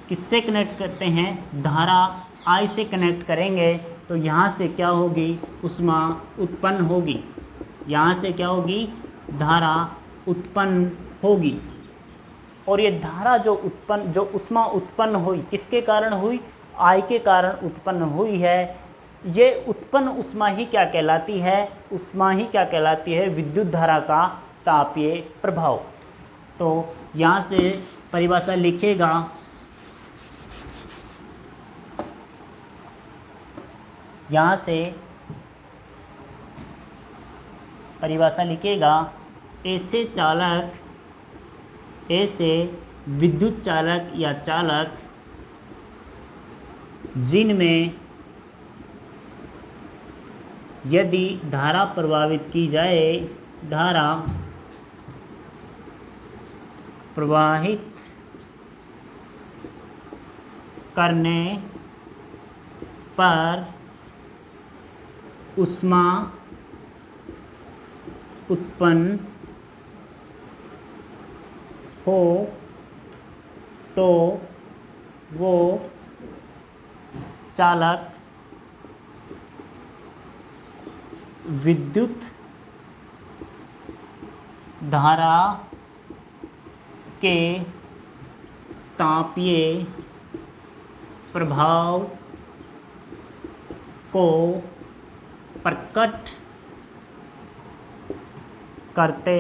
किससे कनेक्ट करते हैं, धारा I से कनेक्ट करेंगे तो यहाँ से क्या होगी, ऊष्मा उत्पन्न होगी। यहाँ से क्या होगी, धारा उत्पन्न होगी। और ये धारा जो ऊष्मा उत्पन्न हुई किसके कारण हुई, I के कारण उत्पन्न हुई है। ये उत्पन्न ऊष्मा ही क्या कहलाती है, ऊष्मा ही क्या कहलाती है, विद्युत धारा का तापीय प्रभाव। तो यहाँ से परिभाषा लिखेगा, यहाँ से परिभाषा लिखेगा, ऐसे विद्युत चालक या चालक जिनमें यदि धारा प्रवाहित की जाए, धारा प्रवाहित करने पर ऊष्मा उत्पन्न हो तो वो चालक विद्युत धारा के तापीय प्रभाव को प्रकट करते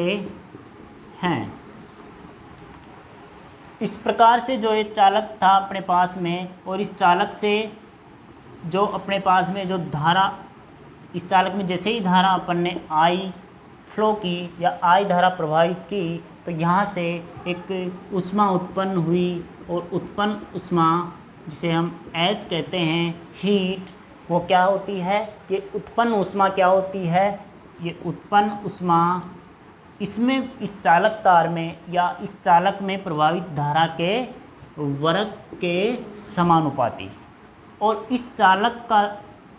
हैं। इस प्रकार से जो एक चालक था अपने पास में, और इस चालक से जो अपने पास में जो धारा, इस चालक में जैसे ही धारा अपन ने I फ्लो की या I धारा प्रवाहित की तो यहाँ से एक ऊष्मा उत्पन्न हुई, और उत्पन्न ऊष्मा जिसे हम H कहते हैं, हीट, वो क्या होती है, ये उत्पन्न ऊष्मा क्या होती है, ये उत्पन्न ऊष्मा इसमें इस चालक तार में या इस चालक में प्रवाहित धारा के वर्ग के समानुपाती। और इस चालक का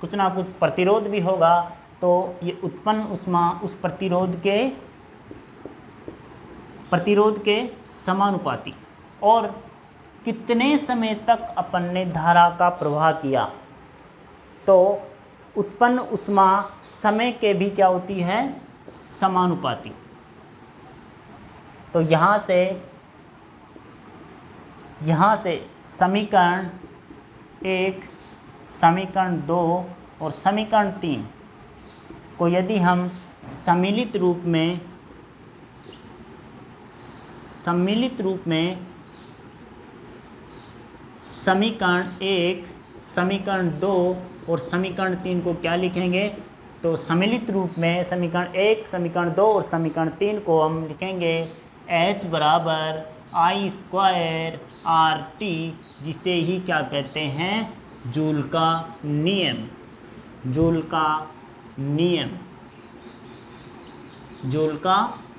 कुछ ना कुछ प्रतिरोध भी होगा, तो ये उत्पन्न ऊष्मा उस प्रतिरोध के समानुपाती। और कितने समय तक अपन ने धारा का प्रवाह किया, तो उत्पन्न ऊष्मा समय के भी क्या होती है, समानुपाती। तो यहाँ से समीकरण 1, समीकरण 2 और समीकरण 3 को यदि हम सम्मिलित रूप में समीकरण 1, समीकरण 2 और समीकरण 3 को क्या लिखेंगे, तो सम्मिलित रूप में समीकरण 1, समीकरण 2 और समीकरण 3 को हम लिखेंगे H बराबर I स्क्वायर RT, जिसे ही क्या कहते हैं, जूल का नियम। जूल का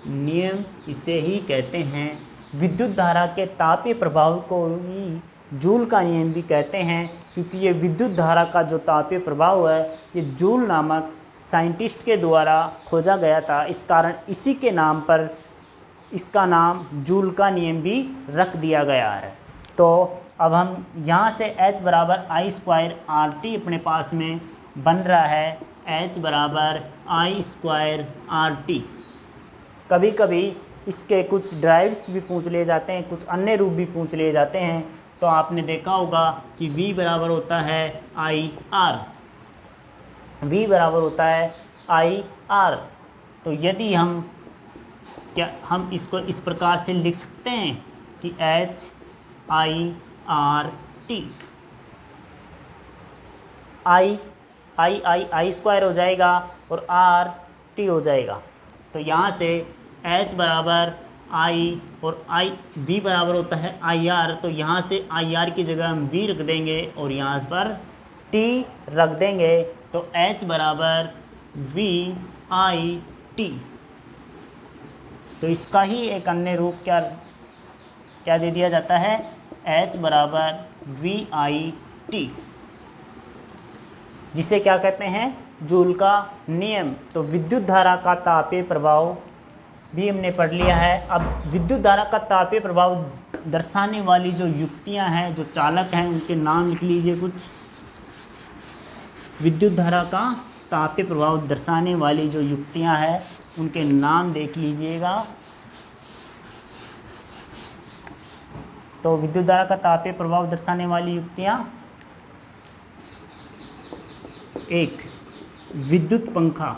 नियम इसे ही कहते हैं। विद्युत धारा के तापीय प्रभाव को ही जूल का नियम भी कहते हैं, क्योंकि ये विद्युत धारा का जो तापीय प्रभाव है ये जूल नामक साइंटिस्ट के द्वारा खोजा गया था। इस कारण इसी के नाम पर इसका नाम जूल का नियम भी रख दिया गया है। तो अब हम यहाँ से H बराबर I स्क्वायर RT अपने पास में बन रहा है, H बराबर I स्क्वायर RT। कभी कभी इसके कुछ ड्राइव्स भी पूछ लिए जाते हैं, कुछ अन्य रूप भी पूछ लिए जाते हैं। तो आपने देखा होगा कि V बराबर होता है IR, V बराबर होता है IR। तो यदि हम इसको इस प्रकार से लिख सकते हैं कि HIRT I स्क्वायर हो जाएगा और RT हो जाएगा। तो यहाँ से H बराबर I और V बराबर होता है IR। तो यहाँ से IR की जगह हम V रख देंगे और यहाँ पर T रख देंगे। तो H बराबर VIT। तो इसका ही एक अन्य रूप क्या दे दिया जाता है, H बराबर VIT, जिसे क्या कहते हैं, जूल का नियम। तो विद्युत धारा का तापीय प्रभाव भी हमने पढ़ लिया है। अब विद्युत धारा का तापीय प्रभाव दर्शाने वाली जो युक्तियां हैं, जो चालक हैं, उनके नाम लिख लीजिए कुछ। विद्युत धारा का तापीय प्रभाव दर्शाने वाली जो युक्तियां हैं उनके नाम देख लीजिएगा। तो विद्युत धारा का तापीय प्रभाव दर्शाने वाली युक्तियां, 1 विद्युत पंखा।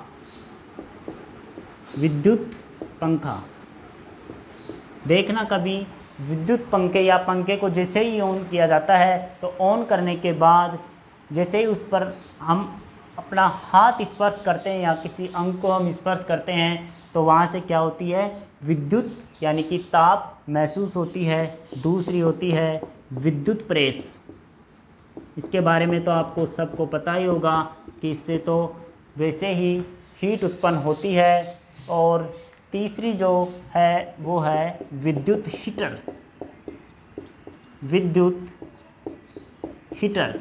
देखना कभी विद्युत पंखे या पंखे को जैसे ही ऑन किया जाता है तो ऑन करने के बाद जैसे ही उस पर हम अपना हाथ स्पर्श करते हैं या किसी अंग को हम स्पर्श करते हैं तो वहाँ से क्या होती है, विद्युत यानी कि ताप महसूस होती है। दूसरी होती है विद्युत प्रेस। इसके बारे में तो आपको सबको पता ही होगा कि इससे तो वैसे ही हीट उत्पन्न होती है। और तीसरी जो है वो है विद्युत हीटर।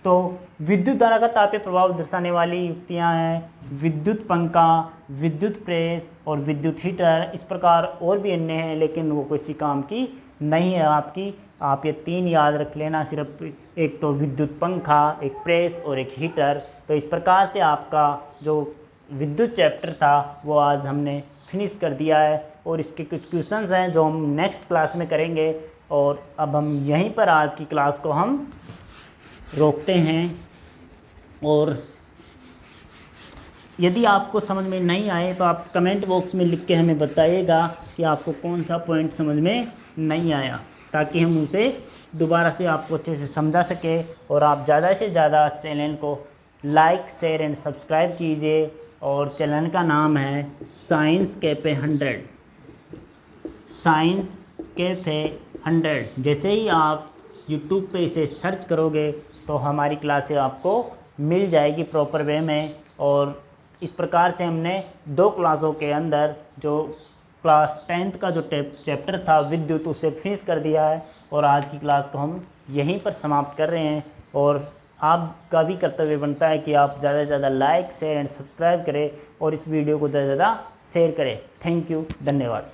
तो विद्युत धारा का तापीय प्रभाव दर्शाने वाली युक्तियां हैं विद्युत पंखा, विद्युत प्रेस और विद्युत हीटर। इस प्रकार और भी अन्य हैं, लेकिन वो किसी काम की नहीं है आपकी। आप ये 3 याद रख लेना सिर्फ, एक तो विद्युत पंखा, एक प्रेस और एक हीटर। तो इस प्रकार से आपका जो विद्युत चैप्टर था वो आज हमने फिनिश कर दिया है। और इसके कुछ क्वेश्चंस हैं जो हम नेक्स्ट क्लास में करेंगे। और अब हम यहीं पर आज की क्लास को हम रोकते हैं। और यदि आपको समझ में नहीं आए तो आप कमेंट बॉक्स में लिख के हमें बताइएगा कि आपको कौन सा पॉइंट समझ में नहीं आया, ताकि हम उसे दोबारा से आपको अच्छे से समझा सके। और आप ज़्यादा से ज़्यादा चैनल को लाइक, शेयर एंड सब्सक्राइब कीजिए। और चैनल का नाम है साइंस कैफ़े 100। साइंस कैफ़े 100 जैसे ही आप यूट्यूब पे इसे सर्च करोगे तो हमारी क्लासें आपको मिल जाएगी प्रॉपर वे में। और इस प्रकार से हमने 2 क्लासों के अंदर जो क्लास 10th का जो चैप्टर था विद्युत, उसे फिनिश कर दिया है। और आज की क्लास को हम यहीं पर समाप्त कर रहे हैं। और आपका भी कर्तव्य बनता है कि आप ज़्यादा से ज़्यादा लाइक शेयर एंड सब्सक्राइब करें और इस वीडियो को ज़्यादा से ज़्यादा शेयर करें। थैंक यू, धन्यवाद।